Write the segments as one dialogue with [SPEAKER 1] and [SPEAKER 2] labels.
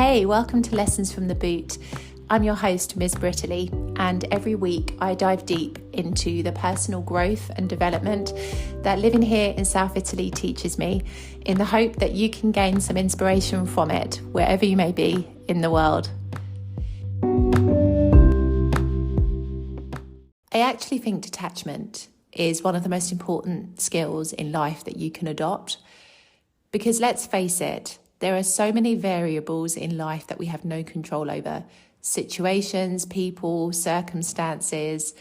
[SPEAKER 1] Hey, welcome to Lessons from the Boot. I'm your host, Ms. Brittany, and every week I dive deep into the personal growth and development that living here in South Italy teaches me, in the hope that you can gain some inspiration from it wherever you may be in the world. I actually think detachment is one of the most important skills in life that you can adopt, because let's face it, there are so many variables in life that we have no control over. Situations, people, circumstances,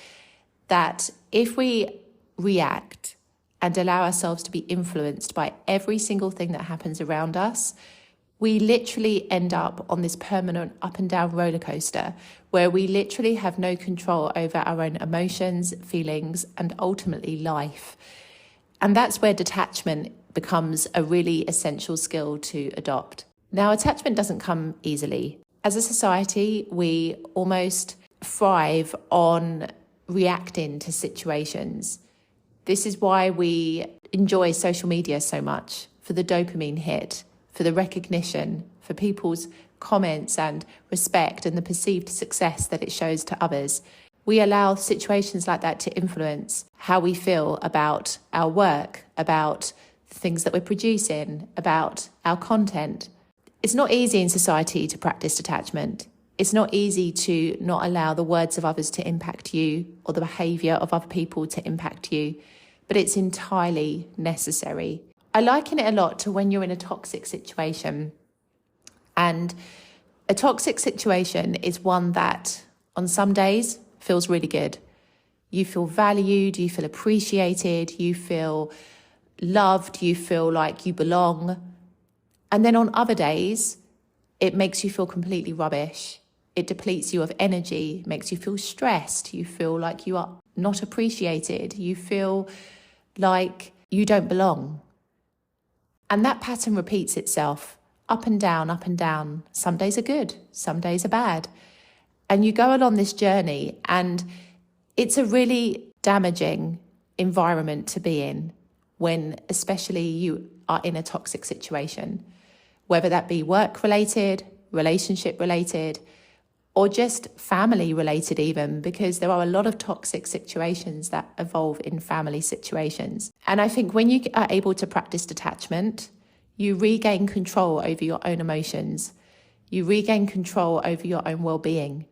[SPEAKER 1] that if we react and allow ourselves to be influenced by every single thing that happens around us, we literally end up on this permanent up and down roller coaster where we literally have no control over our own emotions, feelings, and ultimately life. And that's where detachment becomes a really essential skill to adopt. Now, attachment doesn't come easily. As a society, we almost thrive on reacting to situations. This is why we enjoy social media so much, for the dopamine hit, for the recognition, for people's comments and respect and the perceived success that it shows to others. We allow situations like that to influence how we feel about our work, about the things that we're producing, about our content. It's not easy in society to practice detachment. It's not easy to not allow the words of others to impact you or the behaviour of other people to impact you, but it's entirely necessary. I liken it a lot to when you're in a toxic situation. And a toxic situation is one that on some days feels really good. You feel valued, you feel appreciated, you feel loved, you feel like you belong. And then on other days, it makes you feel completely rubbish. It depletes you of energy, makes you feel stressed. You feel like you are not appreciated. You feel like you don't belong. And that pattern repeats itself up and down, up and down. Some days are good, some days are bad. And you go along this journey, and it's a really damaging environment to be in when especially you are in a toxic situation, whether that be work-related, relationship-related, or just family-related even, because there are a lot of toxic situations that evolve in family situations. And I think when you are able to practice detachment, you regain control over your own emotions, you regain control over your own well-being,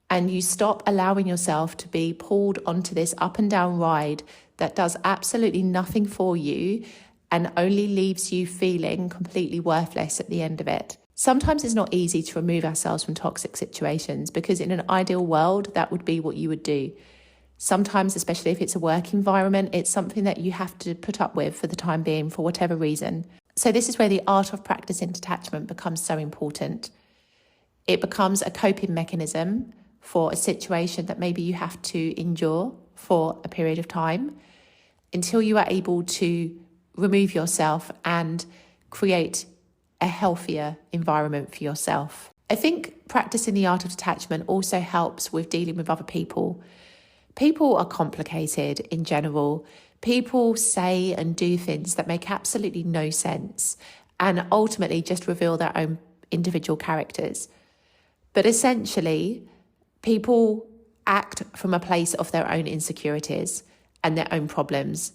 [SPEAKER 1] and you stop allowing yourself to be pulled onto this up and down ride that does absolutely nothing for you and only leaves you feeling completely worthless at the end of it. Sometimes it's not easy to remove ourselves from toxic situations, because in an ideal world, that would be what you would do. Sometimes, especially if it's a work environment, it's something that you have to put up with for the time being for whatever reason. So this is where the art of practicing detachment becomes so important. It becomes a coping mechanism for a situation that maybe you have to endure for a period of time until you are able to remove yourself and create a healthier environment for yourself. I think practicing the art of detachment also helps with dealing with other people. People are complicated in general. People say and do things that make absolutely no sense and ultimately just reveal their own individual characters. But essentially, people act from a place of their own insecurities and their own problems.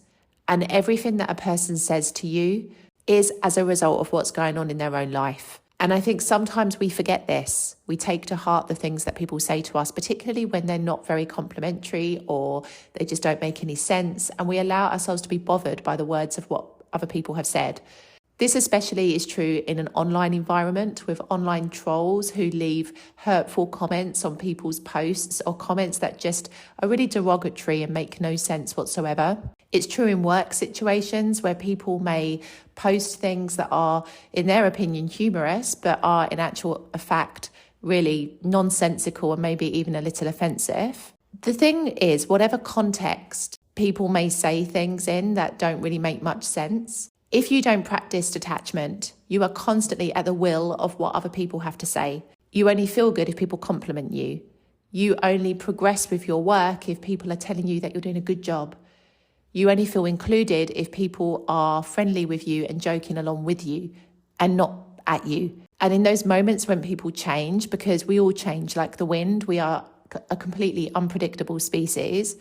[SPEAKER 1] And everything that a person says to you is as a result of what's going on in their own life. And I think sometimes we forget this. We take to heart the things that people say to us, particularly when they're not very complimentary or they just don't make any sense. And we allow ourselves to be bothered by the words of what other people have said. This especially is true in an online environment with online trolls who leave hurtful comments on people's posts or comments that just are really derogatory and make no sense whatsoever. It's true in work situations where people may post things that are, in their opinion, humorous, but are in actual fact really nonsensical and maybe even a little offensive. The thing is, whatever context people may say things in that don't really make much sense, if you don't practice detachment, you are constantly at the will of what other people have to say. You only feel good if people compliment you. You only progress with your work if people are telling you that you're doing a good job. You only feel included if people are friendly with you and joking along with you and not at you. And in those moments when people change, because we all change like the wind, we are a completely unpredictable species,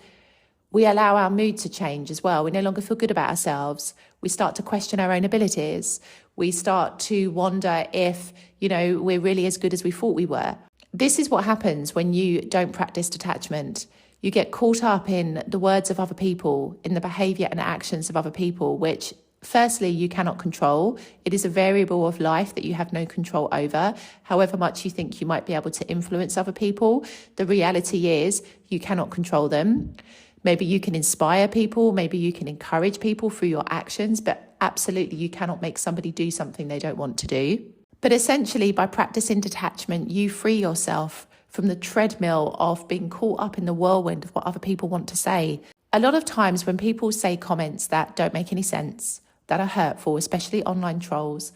[SPEAKER 1] we allow our mood to change as well. We no longer feel good about ourselves. We start to question our own abilities. We start to wonder if, we're really as good as we thought we were. This is what happens when you don't practice detachment. You get caught up in the words of other people, in the behavior and actions of other people, which firstly, you cannot control. It is a variable of life that you have no control over. However much you think you might be able to influence other people, the reality is you cannot control them. Maybe you can inspire people, maybe you can encourage people through your actions, but absolutely you cannot make somebody do something they don't want to do. But essentially, by practicing detachment, you free yourself from the treadmill of being caught up in the whirlwind of what other people want to say. A lot of times when people say comments that don't make any sense, that are hurtful, especially online trolls,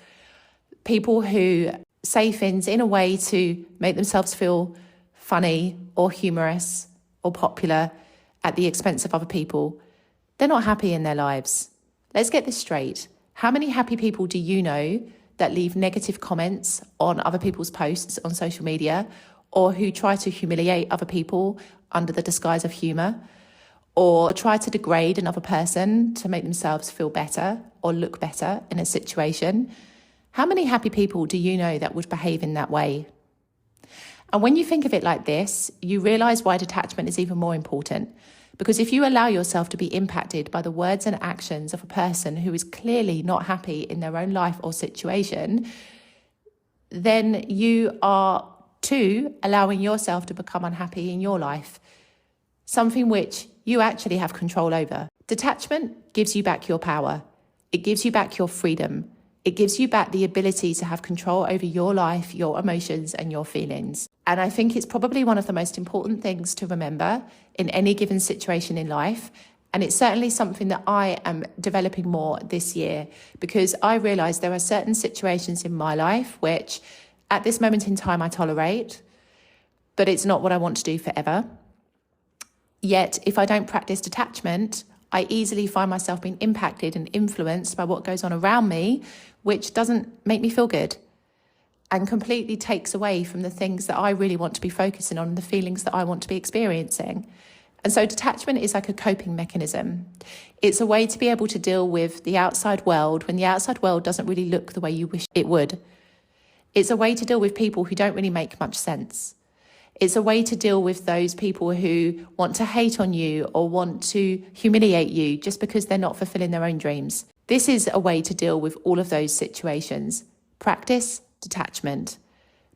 [SPEAKER 1] people who say things in a way to make themselves feel funny or humorous or popular at the expense of other people, they're not happy in their lives. Let's get this straight. How many happy people do you know that leave negative comments on other people's posts on social media, or who try to humiliate other people under the disguise of humour, or try to degrade another person to make themselves feel better or look better in a situation? How many happy people do you know that would behave in that way? And when you think of it like this, you realise why detachment is even more important. Because if you allow yourself to be impacted by the words and actions of a person who is clearly not happy in their own life or situation, then you are too allowing yourself to become unhappy in your life, something which you actually have control over. Detachment gives you back your power. It gives you back your freedom. It gives you back the ability to have control over your life, your emotions, and your feelings. And I think it's probably one of the most important things to remember in any given situation in life. And it's certainly something that I am developing more this year, because I realise there are certain situations in my life which at this moment in time I tolerate, but it's not what I want to do forever. Yet if I don't practice detachment, I easily find myself being impacted and influenced by what goes on around me, which doesn't make me feel good and completely takes away from the things that I really want to be focusing on and the feelings that I want to be experiencing. And so detachment is like a coping mechanism. It's a way to be able to deal with the outside world when the outside world doesn't really look the way you wish it would. It's a way to deal with people who don't really make much sense. It's a way to deal with those people who want to hate on you or want to humiliate you just because they're not fulfilling their own dreams. This is a way to deal with all of those situations. Practice detachment.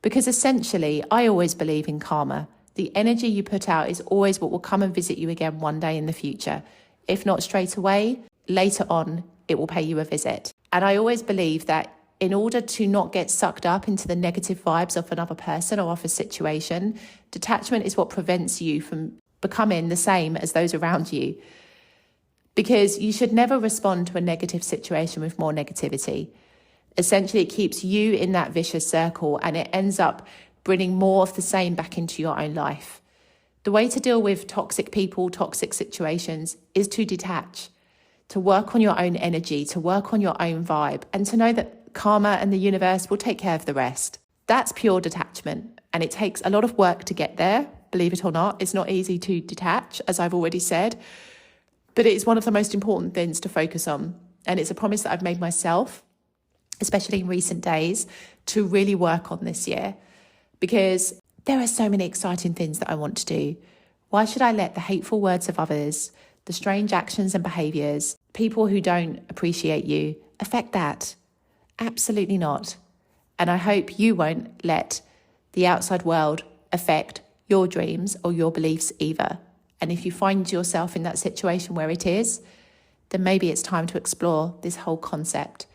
[SPEAKER 1] Because essentially, I always believe in karma. The energy you put out is always what will come and visit you again one day in the future. If not straight away, later on, it will pay you a visit. And I always believe that in order to not get sucked up into the negative vibes of another person or of a situation, detachment is what prevents you from becoming the same as those around you. Because you should never respond to a negative situation with more negativity. Essentially, it keeps you in that vicious circle and it ends up bringing more of the same back into your own life. The way to deal with toxic people, toxic situations is to detach, to work on your own energy, to work on your own vibe, and to know that karma and the universe will take care of the rest. That's pure detachment, and it takes a lot of work to get there, believe it or not. It's not easy to detach, as I've already said, but it is one of the most important things to focus on. And it's a promise that I've made myself, especially in recent days, to really work on this year, because there are so many exciting things that I want to do. Why should I let the hateful words of others, the strange actions and behaviours, people who don't appreciate you, affect that? Absolutely not. And I hope you won't let the outside world affect your dreams or your beliefs either. And if you find yourself in that situation where it is, then maybe it's time to explore this whole concept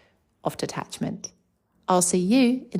[SPEAKER 1] of detachment. I'll see you in the